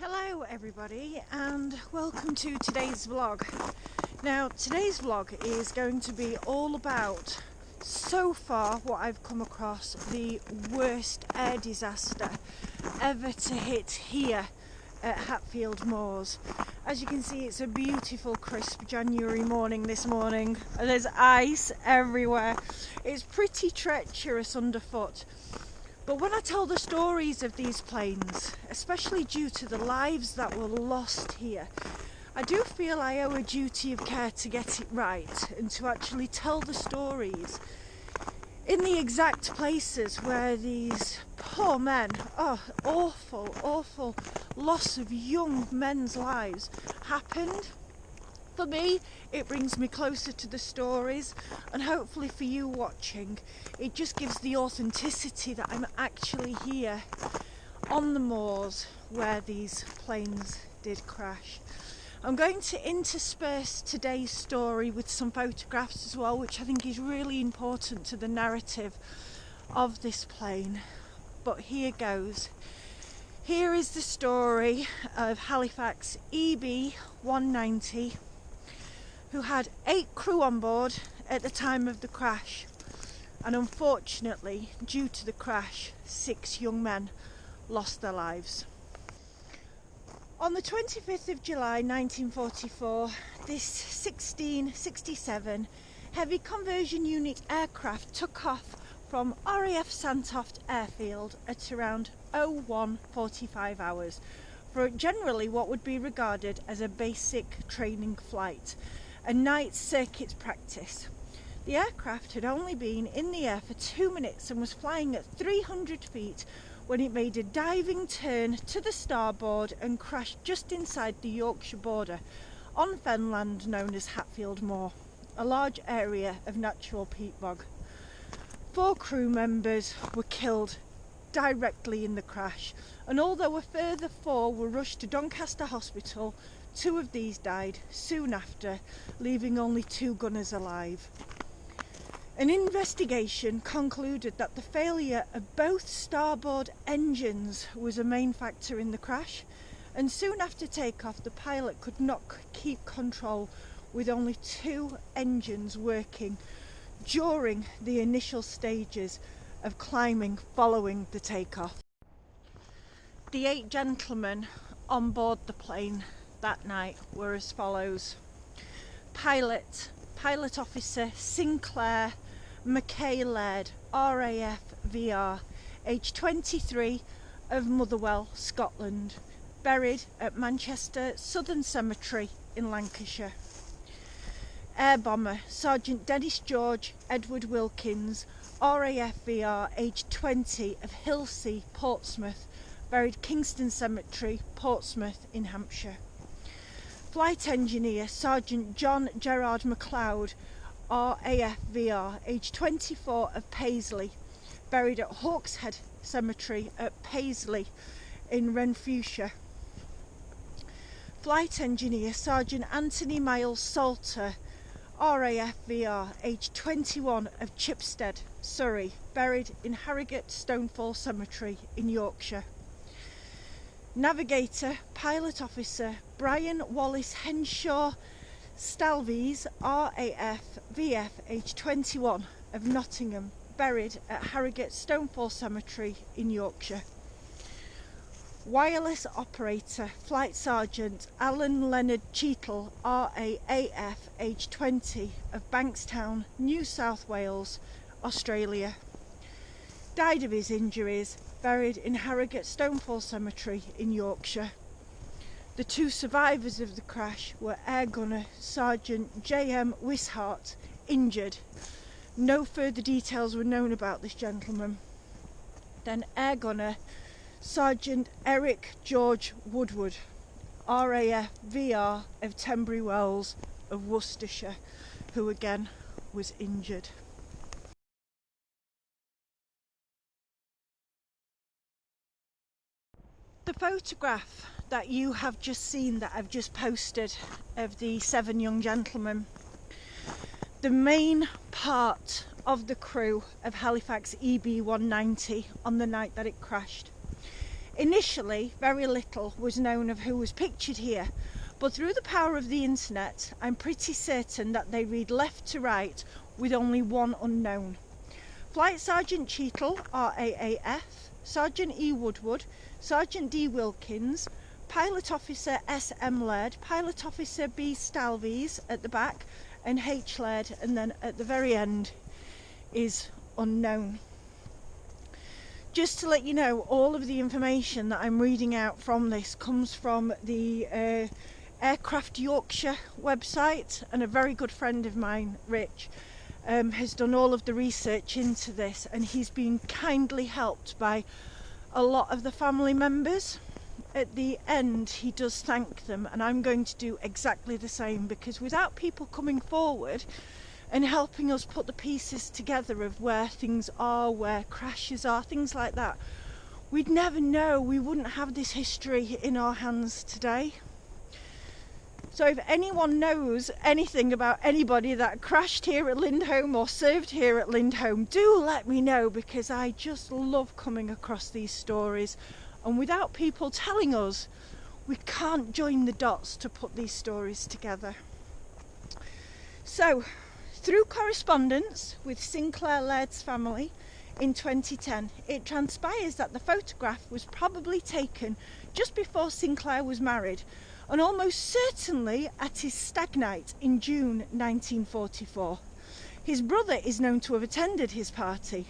Hello everybody and welcome to today's vlog. Now today's vlog is going to be all about, so far, what I've come across, the worst air disaster ever to hit here at Hatfield Moors. As you can see, it's a beautiful crisp January morning this morning. There's ice everywhere. It's pretty treacherous underfoot. But when I tell the stories of these planes, especially due to the lives that were lost here, I do feel I owe a duty of care to get it right and to actually tell the stories in the exact places where these poor men, awful loss of young men's lives happened. For me, it brings me closer to the stories, and hopefully for you watching, it just gives the authenticity that I'm actually here on the moors where these planes did crash. I'm going to intersperse today's story with some photographs as well, which I think is really important to the narrative of this plane. But here goes. Here is the story of Halifax EB190, who had 8 crew on board at the time of the crash, and unfortunately, due to the crash, 6 young men lost their lives. On the 25th of July 1944, this 1667 heavy conversion unit aircraft took off from RAF Sandtoft airfield at around 01:45 hours for generally what would be regarded as a basic training flight, a night circuit practice. The aircraft had only been in the air for 2 minutes and was flying at 300 feet when it made a diving turn to the starboard and crashed just inside the Yorkshire border on fenland known as Hatfield Moor, a large area of natural peat bog. 4 crew members were killed directly in the crash, and although a further 4 were rushed to Doncaster Hospital, 2 of these died soon after, leaving only 2 gunners alive. An investigation concluded that the failure of both starboard engines was a main factor in the crash, and soon after takeoff the pilot could not keep control with only 2 engines working during the initial stages of climbing following the takeoff. The 8 gentlemen on board the plane that night were as follows: Pilot Officer Sinclair McKay-Laird, RAF VR, age 23, of Motherwell, Scotland, buried at Manchester Southern Cemetery in Lancashire. Air Bomber Sergeant Dennis George Edward Wilkins, RAF VR, age 20, of Hilsea, Portsmouth, buried Kingston Cemetery, Portsmouth in Hampshire. Flight Engineer Sergeant John Gerard MacLeod, RAF VR, age 24, of Paisley, buried at Hawkshead Cemetery at Paisley in Renfrewshire. Flight Engineer Sergeant Anthony Miles Salter, RAF VR, age 21, of Chipstead, Surrey, buried in Harrogate Stonefall Cemetery in Yorkshire. Navigator Pilot Officer Brian Wallace Henshaw Stalvies, RAF VF, age 21, of Nottingham, buried at Harrogate Stonefall Cemetery in Yorkshire. Wireless Operator Flight Sergeant Alan Leonard Cheetle, RAAF, age 20, of Bankstown, New South Wales, Australia. Died of his injuries, buried in Harrogate Stonefall Cemetery in Yorkshire. The 2 survivors of the crash were Air Gunner Sergeant J.M. Wishart, injured. No further details were known about this gentleman. Then Air Gunner Sergeant Eric George Woodward, RAF VR, of Tenbury Wells of Worcestershire, who again was injured. The photograph that you have just seen, that I've just posted, of the 7 young gentlemen, the main part of the crew of Halifax EB190 on the night that it crashed. Initially, very little was known of who was pictured here, but through the power of the internet, I'm pretty certain that they read left to right with only one unknown. Flight Sergeant Cheetle, RAAF, Sergeant E. Woodward, Sergeant D. Wilkins, Pilot Officer S.M. Laird, Pilot Officer B. Stalvies at the back, and H. Laird, and then at the very end is unknown. Just to let you know, all of the information that I'm reading out from this comes from the Aircraft Yorkshire website, and a very good friend of mine, Rich, has done all of the research into this, and he's been kindly helped by a lot of the family members. At the end he does thank them, and I'm going to do exactly the same, because without people coming forward and helping us put the pieces together of where things are, where crashes are, things like that, we'd never know. We wouldn't have this history in our hands today. So if anyone knows anything about anybody that crashed here at Lindholme or served here at Lindholme, do let me know, because I just love coming across these stories, and without people telling us, we can't join the dots to put these stories together. So, through correspondence with Sinclair Laird's family in 2010, it transpires that the photograph was probably taken just before Sinclair was married, and almost certainly at his stag night in June 1944. His brother is known to have attended his party.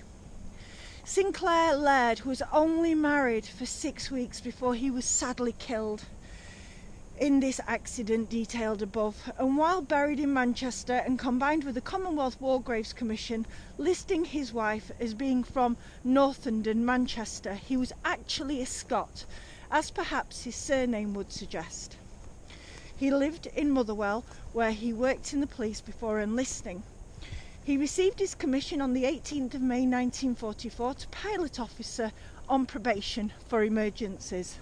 Sinclair Laird was only married for 6 weeks before he was sadly killed in this accident detailed above, and while buried in Manchester and combined with the Commonwealth War Graves Commission listing his wife as being from Northenden, Manchester, he was actually a Scot, as perhaps his surname would suggest. He lived in Motherwell, where he worked in the police before enlisting. He received his commission on the 18th of May 1944 to pilot officer on probation for emergencies.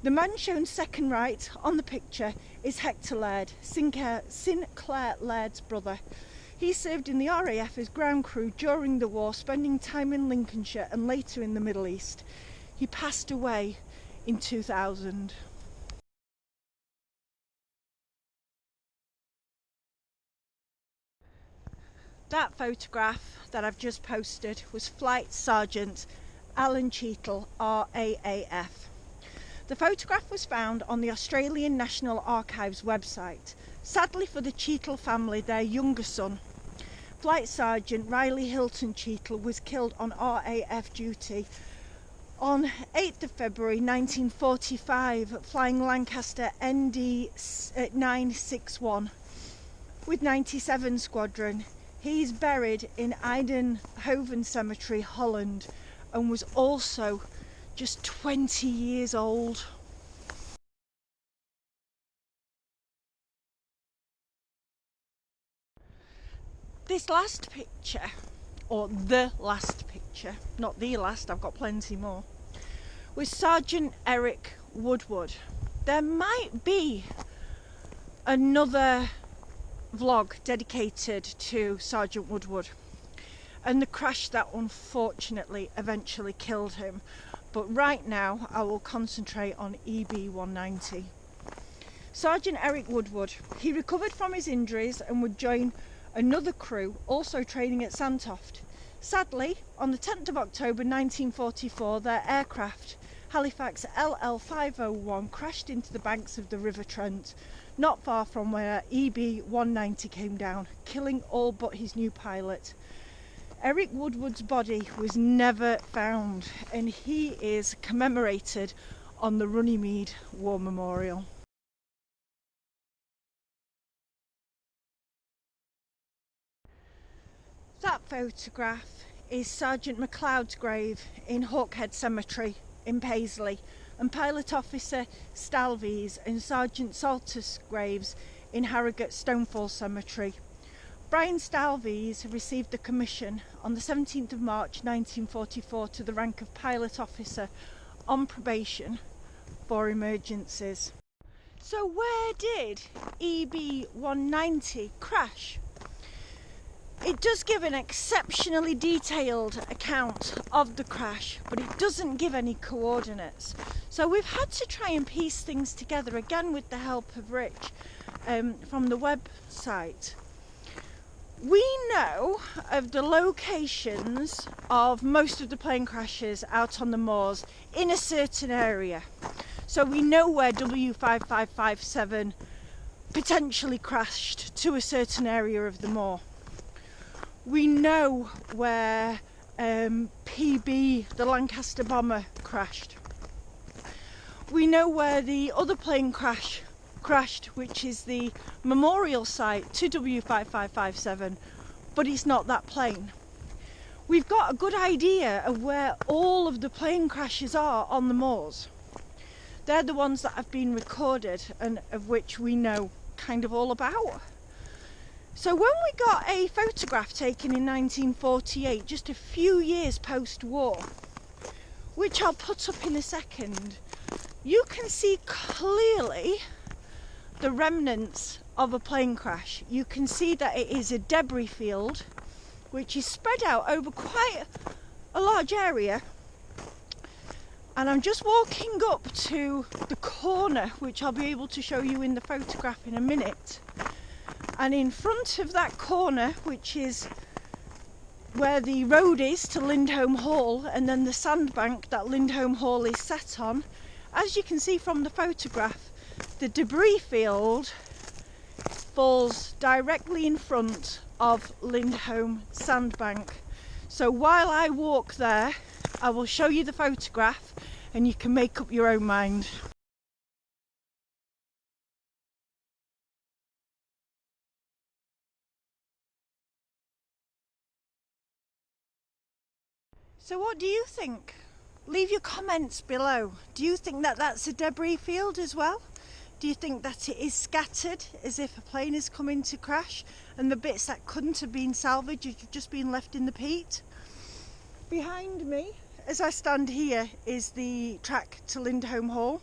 The man shown second right on the picture is Hector Laird, Sinclair Laird's brother. He served in the RAF as ground crew during the war, spending time in Lincolnshire and later in the Middle East. He passed away in 2000. That photograph that I've just posted was Flight Sergeant Alan Cheetle, RAAF. The photograph was found on the Australian National Archives website. Sadly for the Cheetle family, their younger son, Flight Sergeant Riley Hilton Cheetle, was killed on RAF duty on 8th of February 1945, flying Lancaster ND 961 with 97 Squadron. He's buried in Eidenhoven Cemetery, Holland, and was also just 20 years old. This last picture, or the last picture, not the last, I've got plenty more, was Sergeant Eric Woodward. There might be another vlog dedicated to Sergeant Woodward and the crash that unfortunately eventually killed him, but right now I will concentrate on EB190. Sergeant Eric Woodward, he recovered from his injuries and would join another crew also training at Sandtoft. Sadly, on the 10th of October 1944, their aircraft, Halifax LL501, crashed into the banks of the River Trent, not far from where EB190 came down, killing all but his new pilot. Eric Woodward's body was never found, and he is commemorated on the Runnymede War Memorial. That photograph is Sergeant MacLeod's grave in Hawkhead Cemetery in Paisley, and Pilot Officer Stalvies and Sergeant Salter's graves in Harrogate Stonefall Cemetery. Brian Stalvies received the commission on the 17th of March 1944 to the rank of Pilot Officer on probation for emergencies. So where did EB190 crash? It does give an exceptionally detailed account of the crash, but it doesn't give any coordinates. So we've had to try and piece things together again with the help of Rich from the website. We know of the locations of most of the plane crashes out on the moors in a certain area. So we know where W5557 potentially crashed to a certain area of the moor. We know where PB, the Lancaster bomber, crashed. We know where the other plane crashed, which is the memorial site to W5557, but it's not that plane. We've got a good idea of where all of the plane crashes are on the moors. They're the ones that have been recorded and of which we know kind of all about. So when we got a photograph taken in 1948, just a few years post-war, which I'll put up in a second, you can see clearly the remnants of a plane crash. You can see that it is a debris field which is spread out over quite a large area. And I'm just walking up to the corner, which I'll be able to show you in the photograph in a minute. And in front of that corner, which is where the road is to Lindholm Hall, and then the sandbank that Lindholm Hall is set on, as you can see from the photograph, the debris field falls directly in front of Lindholm sandbank. So while I walk there, I will show you the photograph and you can make up your own mind. So what do you think? Leave your comments below. Do you think that that's a debris field as well? Do you think that it is scattered as if a plane is coming to crash and the bits that couldn't have been salvaged have just been left in the peat? Behind me, as I stand here, is the track to Lindholm Hall.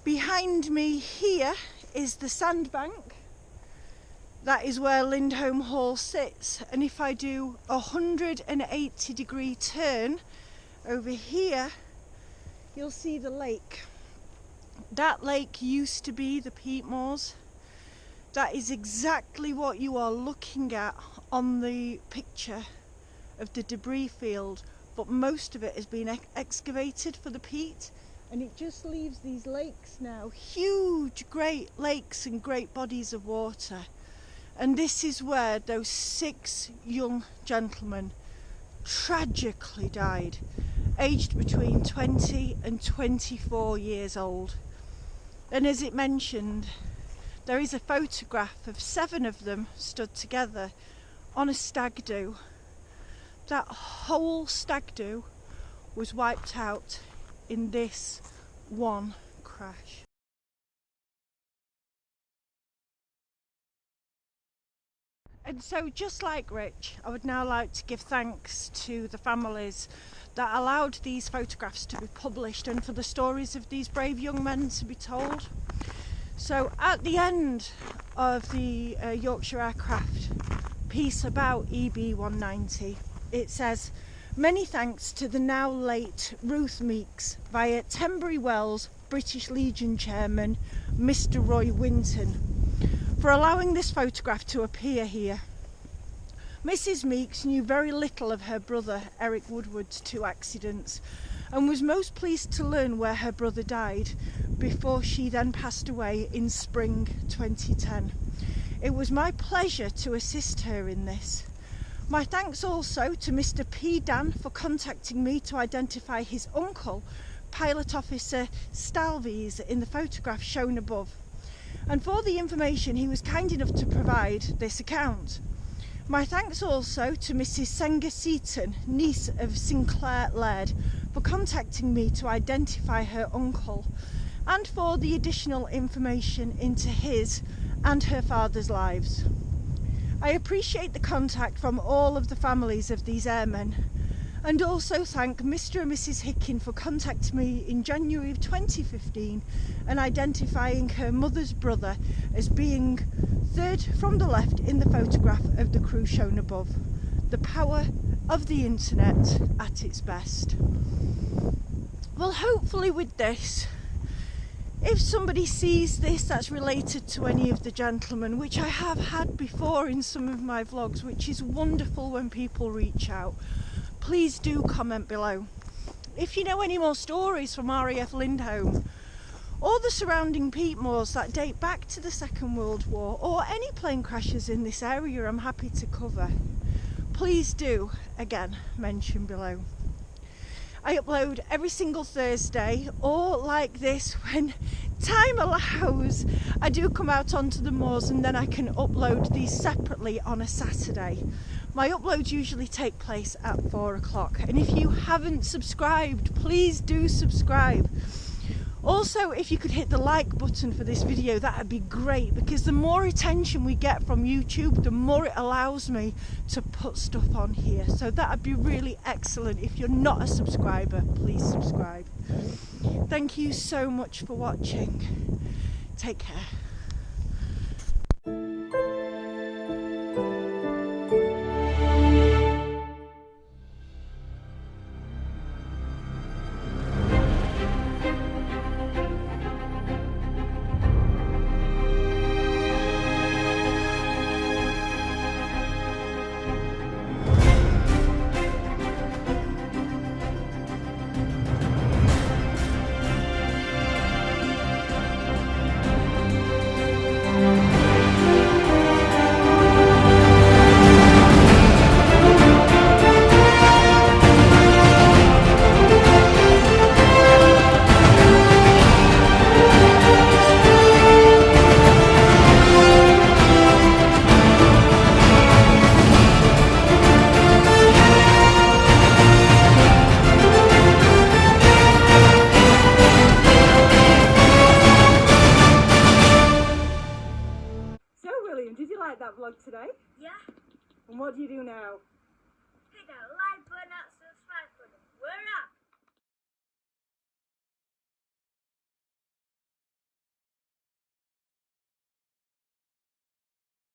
Behind me here is the sandbank. That is where Lindholm Hall sits, and if I do a 180-degree turn over here, you'll see the lake. That lake used to be the peat moors. That is exactly what you are looking at on the picture of the debris field, but most of it has been excavated for the peat, and it just leaves these lakes now, huge great lakes and great bodies of water. And this is where those 6 young gentlemen tragically died, aged between 20 and 24 years old. And as it mentioned, there is a photograph of 7 of them stood together on a stag do. That whole stag do was wiped out in this one crash. And so, just like Rich, I would now like to give thanks to the families that allowed these photographs to be published and for the stories of these brave young men to be told. So at the end of the Yorkshire Aircraft piece about EB190, it says, "Many thanks to the now late Ruth Meeks via Tenbury Wells British Legion Chairman Mr. Roy Winton for allowing this photograph to appear here. Mrs. Meeks knew very little of her brother Eric Woodward's 2 accidents and was most pleased to learn where her brother died before she then passed away in spring 2010. It was my pleasure to assist her in this. My thanks also to Mr. P. Dan for contacting me to identify his uncle, Pilot Officer Stalvies, in the photograph shown above, and for the information he was kind enough to provide this account. My thanks also to Mrs. Senga Seaton, niece of Sinclair Laird, for contacting me to identify her uncle and for the additional information into his and her father's lives. I appreciate the contact from all of the families of these airmen, And also thank Mr. and Mrs. Hickin for contacting me in January of 2015 and identifying her mother's brother as being third from the left in the photograph of the crew shown above. The power of the internet at its best. Well, hopefully with this, if somebody sees this that's related to any of the gentlemen, which I have had before in some of my vlogs, which is wonderful when people reach out, please do comment below. If you know any more stories from RAF Lindholme or the surrounding peat moors that date back to the Second World War, or any plane crashes in this area I'm happy to cover, please do, again, mention below. I upload every single Thursday, or like this, when time allows, I do come out onto the moors and then I can upload these separately on a Saturday. My uploads usually take place at 4 o'clock, and if you haven't subscribed, please do subscribe. Also, if you could hit the like button for this video, that would be great, because the more attention we get from YouTube, the more it allows me to put stuff on here. So that would be really excellent. If you're not a subscriber, please subscribe. Thank you so much for watching. Take care. Did you like that vlog today? Yeah. And what do you do now? Hit that